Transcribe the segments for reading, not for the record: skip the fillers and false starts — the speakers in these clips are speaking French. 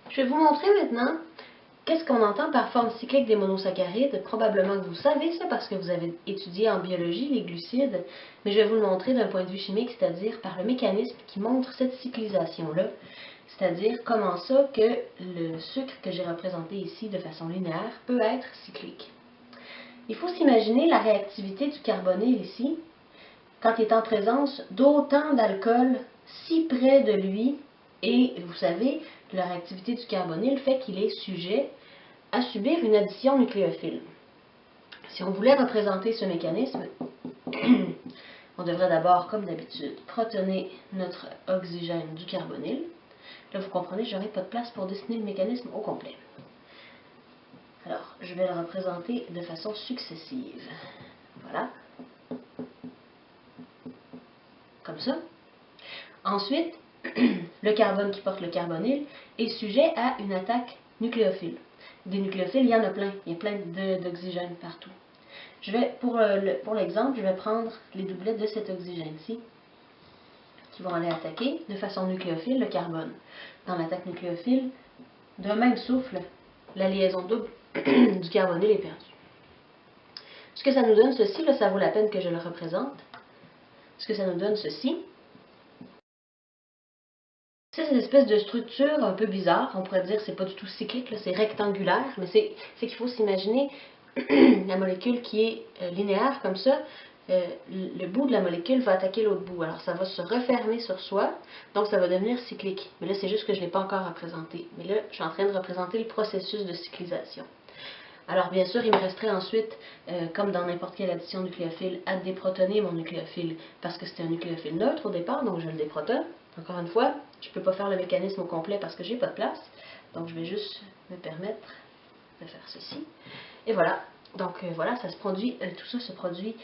Je vais vous montrer maintenant qu'est-ce qu'on entend par forme cyclique des monosaccharides. Probablement que vous savez ça parce que vous avez étudié en biologie les glucides, mais je vais vous le montrer d'un point de vue chimique, c'est-à-dire par le mécanisme qui montre cette cyclisation-là, c'est-à-dire comment ça que le sucre que j'ai représenté ici de façon linéaire peut être cyclique. Il faut s'imaginer la réactivité du carbonyle ici, quand il est en présence d'autant d'alcool si près de lui, et vous savez, la réactivité du carbonyle fait qu'il est sujet à subir une addition nucléophile. Si on voulait représenter ce mécanisme, on devrait d'abord, comme d'habitude, protoner notre oxygène du carbonyle. Là, vous comprenez, je n'aurai pas de place pour dessiner le mécanisme au complet. Alors, je vais le représenter de façon successive. Voilà. Comme ça. Ensuite, le carbone qui porte le carbonyle est sujet à une attaque nucléophile. Des nucléophiles, il y en a plein. Il y a plein d'oxygène partout. Pour l'exemple, je vais prendre les doublets de cet oxygène-ci qui vont aller attaquer de façon nucléophile le carbone. Dans l'attaque nucléophile, d'un même souffle, la liaison double du carbonyle est perdue. Ce que ça nous donne ceci, là, ça vaut la peine que je le représente. Ce que ça nous donne ceci, c'est une espèce de structure un peu bizarre. On pourrait dire que c'est pas du tout cyclique, c'est rectangulaire, mais c'est qu'il faut s'imaginer la molécule qui est linéaire comme ça. Le bout de la molécule va attaquer l'autre bout. Alors ça va se refermer sur soi, donc ça va devenir cyclique. Mais là, c'est juste que je ne l'ai pas encore représenté. Mais là, je suis en train de représenter le processus de cyclisation. Alors bien sûr, il me resterait ensuite, comme dans n'importe quelle addition nucléophile, à déprotoner mon nucléophile, parce que c'était un nucléophile neutre au départ, donc je le déprotonne. Encore une fois, je ne peux pas faire le mécanisme au complet parce que j'ai pas de place, donc je vais juste me permettre de faire ceci. Et voilà, donc voilà, ça se produit, tout ça se produit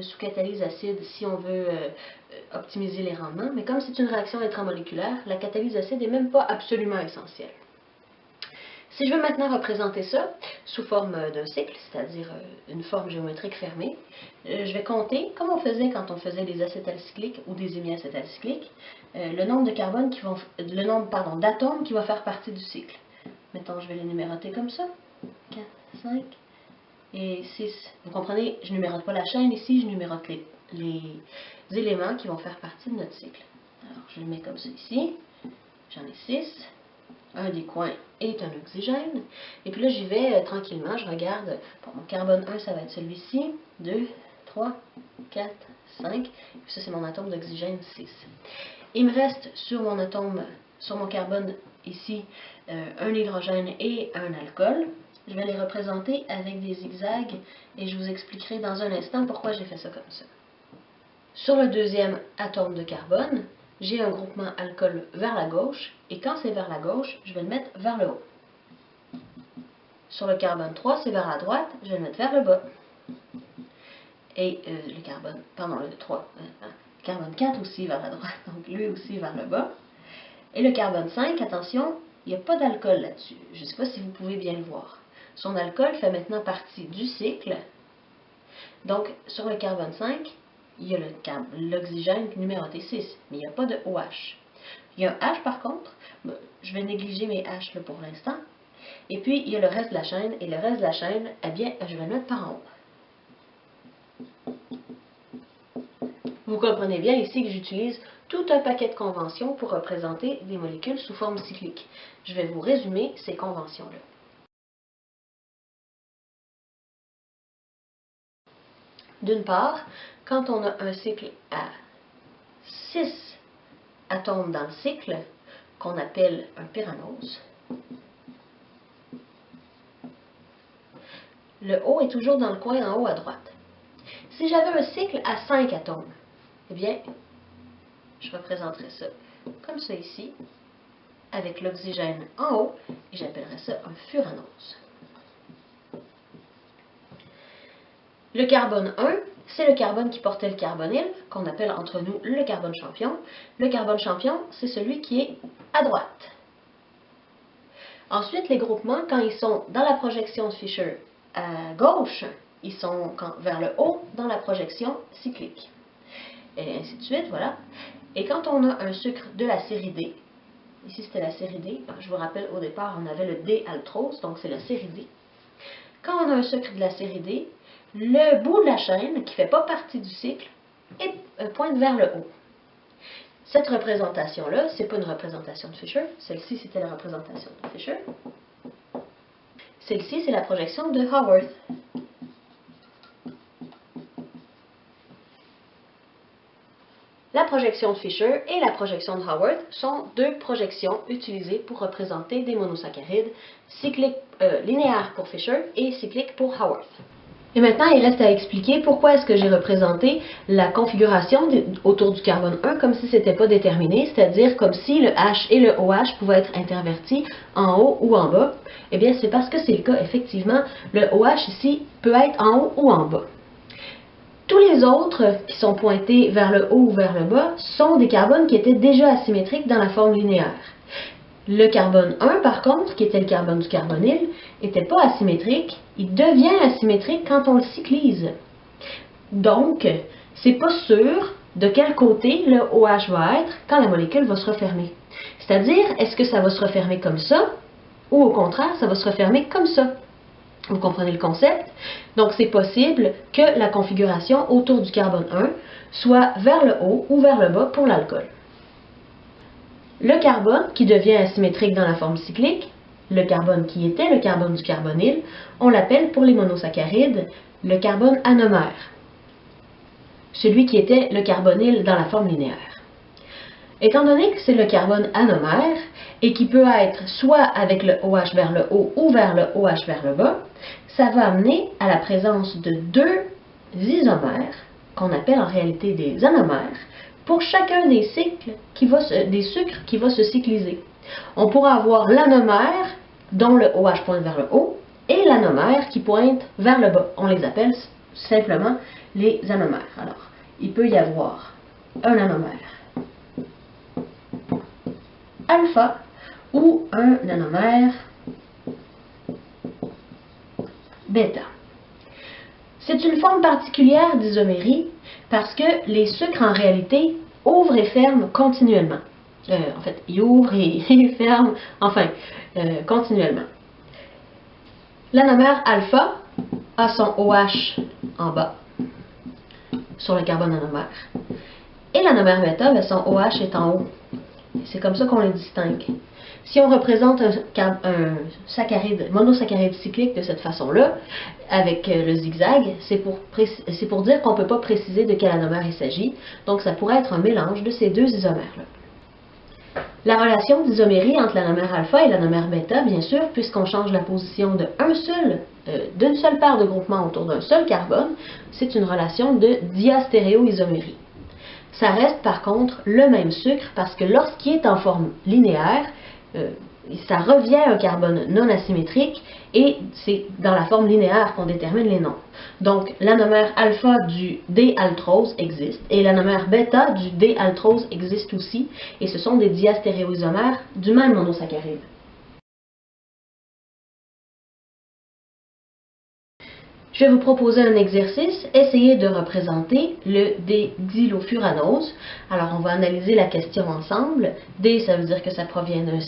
sous catalyse acide si on veut optimiser les rendements, mais comme c'est une réaction intramoléculaire, la catalyse acide n'est même pas absolument essentielle. Si je veux maintenant représenter ça sous forme d'un cycle, c'est-à-dire une forme géométrique fermée, je vais compter, comme on faisait quand on faisait des acétylcycliques ou des hémiacétylcycliques, le nombre de carbone qui vont, le nombre d'atomes qui va faire partie du cycle. Mettons, je vais les numéroter comme ça. 4, 5 et 6. Vous comprenez, je ne numérote pas la chaîne ici, je numérote les éléments qui vont faire partie de notre cycle. Alors, je le mets comme ça ici. J'en ai 6. Un des coins est un oxygène. Et puis là, j'y vais tranquillement. Je regarde. Bon, mon carbone 1, ça va être celui-ci. 2, 3, 4, 5. Et puis ça, c'est mon atome d'oxygène 6. Il me reste sur mon atome, sur mon carbone ici, un hydrogène et un alcool. Je vais les représenter avec des zigzags et je vous expliquerai dans un instant pourquoi j'ai fait ça comme ça. Sur le deuxième atome de carbone, j'ai un groupement alcool vers la gauche, et quand c'est vers la gauche, je vais le mettre vers le haut. Sur le carbone 3, c'est vers la droite, je vais le mettre vers le bas. Et le carbone, pardon, le 3, carbone 4 aussi vers la droite, donc lui aussi vers le bas. Et le carbone 5, attention, il n'y a pas d'alcool là-dessus. Je ne sais pas si vous pouvez bien le voir. Son alcool fait maintenant partie du cycle. Donc, sur le carbone 5, il y a l'oxygène numéroté 6, mais il n'y a pas de OH. Il y a un H par contre, je vais négliger mes H là, pour l'instant. Et puis, il y a le reste de la chaîne, et le reste de la chaîne, eh bien, je vais le mettre par en haut. Vous comprenez bien ici que j'utilise tout un paquet de conventions pour représenter des molécules sous forme cyclique. Je vais vous résumer ces conventions-là. D'une part, quand on a un cycle à 6 atomes dans le cycle, qu'on appelle un pyranose, le O est toujours dans le coin en haut à droite. Si j'avais un cycle à 5 atomes, eh bien, je représenterais ça comme ça ici, avec l'oxygène en haut, et j'appellerais ça un furanose. Le carbone 1, c'est le carbone qui portait le carbonyle, qu'on appelle entre nous le carbone champion. Le carbone champion, c'est celui qui est à droite. Ensuite, les groupements, quand ils sont dans la projection de Fischer à gauche, ils sont vers le haut dans la projection cyclique. Et ainsi de suite, voilà. Et quand on a un sucre de la série D, Ici, c'était la série D. Je vous rappelle, au départ, on avait le D-altrose, donc c'est la série D. Quand on a un sucre de la série D, le bout de la chaîne, qui ne fait pas partie du cycle, pointe vers le haut. Cette représentation-là, ce n'est pas une représentation de Fisher. Celle-ci, c'était la représentation de Fisher. Celle-ci, c'est la projection de Haworth. La projection de Fisher et la projection de Haworth sont deux projections utilisées pour représenter des monosaccharides linéaires pour Fisher et cycliques pour Haworth. Et maintenant, il reste à expliquer pourquoi est-ce que j'ai représenté la configuration autour du carbone 1 comme si ce n'était pas déterminé, c'est-à-dire comme si le H et le OH pouvaient être intervertis en haut ou en bas. Eh bien, c'est parce que c'est le cas, effectivement, le OH ici peut être en haut ou en bas. Tous les autres qui sont pointés vers le haut ou vers le bas sont des carbones qui étaient déjà asymétriques dans la forme linéaire. Le carbone 1, par contre, qui était le carbone du carbonyle, n'était pas asymétrique. Il devient asymétrique quand on le cyclise. Donc, c'est pas sûr de quel côté le OH va être quand la molécule va se refermer. C'est-à-dire, est-ce que ça va se refermer comme ça, ou au contraire, ça va se refermer comme ça. Vous comprenez le concept? Donc, c'est possible que la configuration autour du carbone 1 soit vers le haut ou vers le bas pour l'alcool. Le carbone qui devient asymétrique dans la forme cyclique, le carbone qui était le carbone du carbonyle, on l'appelle pour les monosaccharides le carbone anomère. Celui qui était le carbonyle dans la forme linéaire. Étant donné que c'est le carbone anomère et qui peut être soit avec le OH vers le haut ou vers le OH vers le bas, ça va amener à la présence de deux isomères, qu'on appelle en réalité des anomères, pour chacun des sucres qui va se cycliser. On pourra avoir l'anomère dont le OH pointe vers le haut et l'anomère qui pointe vers le bas. On les appelle simplement les anomères. Alors, il peut y avoir un anomère alpha ou un anomère bêta. C'est une forme particulière d'isomérie parce que les sucres, en réalité, ouvrent et ferment continuellement. En fait, ils ouvrent et ils ferment, enfin, continuellement. L'anomère alpha a son OH en bas, sur le carbone anomère. Et l'anomère bêta, son OH est en haut. C'est comme ça qu'on les distingue. Si on représente un monosaccharide cyclique de cette façon-là, avec le zigzag, c'est pour dire qu'on ne peut pas préciser de quel anomère il s'agit. Donc, ça pourrait être un mélange de ces deux isomères-là. La relation d'isomérie entre l'anomère alpha et l'anomère bêta, bien sûr, puisqu'on change la position d'une seule paire de groupements autour d'un seul carbone, c'est une relation de diastéréoisomérie. Ça reste par contre le même sucre parce que lorsqu'il est en forme linéaire, ça revient à un carbone non asymétrique et c'est dans la forme linéaire qu'on détermine les nombres. Donc l'anomère alpha du D-altrose existe et l'anomère bêta du D-altrose existe aussi et ce sont des diastéréoisomères du même monosaccharide. Je vais vous proposer un exercice, essayez de représenter le D-xylofuranose. Alors, on va analyser la question ensemble. D, ça veut dire que ça provient d'un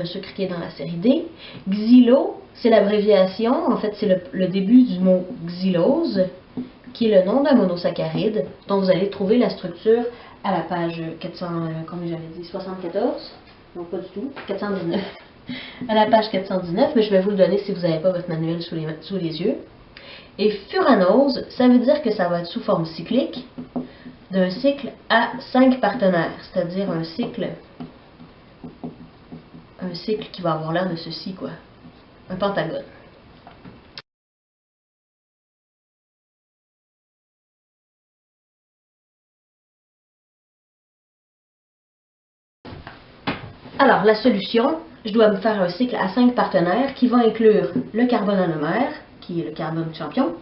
sucre qui est dans la série D. Xylo, c'est l'abréviation, en fait, c'est le début du mot xylose, qui est le nom d'un monosaccharide, dont vous allez trouver la structure à la page 74, non pas du tout, 419. À la page 419, mais je vais vous le donner si vous n'avez pas votre manuel sous les yeux. Et furanose, ça veut dire que ça va être sous forme cyclique d'un cycle à 5 partenaires, c'est-à-dire un cycle qui va avoir l'air de ceci, quoi. Un pentagone. Alors, la solution, je dois me faire un cycle à 5 partenaires qui va inclure le carbone anomère, qui est le carbone champion,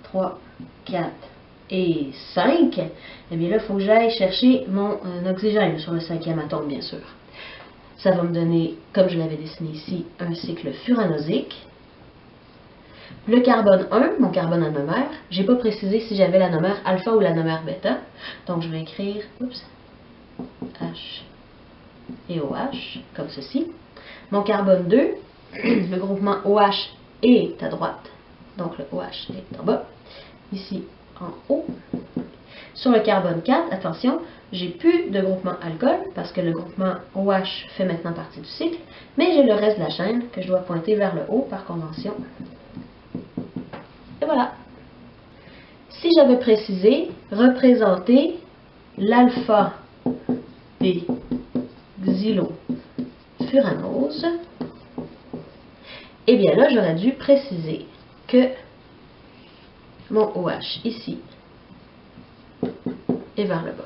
3, 4 et 5, et bien là, il faut que j'aille chercher mon oxygène sur le 5e atome, bien sûr. Ça va me donner, comme je l'avais dessiné ici, un cycle furanosique. Le carbone 1, mon carbone anomère, je n'ai pas précisé si j'avais l'anomère alpha ou l'anomère bêta, donc je vais écrire H et OH, comme ceci. Mon carbone 2, le groupement OH est à droite, donc le OH est en bas, ici en haut. Sur le carbone 4, attention, j'ai plus de groupement alcool parce que le groupement OH fait maintenant partie du cycle, mais j'ai le reste de la chaîne que je dois pointer vers le haut par convention. Et voilà. Si j'avais précisé, représenter l'alpha des xylofuranoses, eh bien là, j'aurais dû préciser que mon OH ici est vers le bas.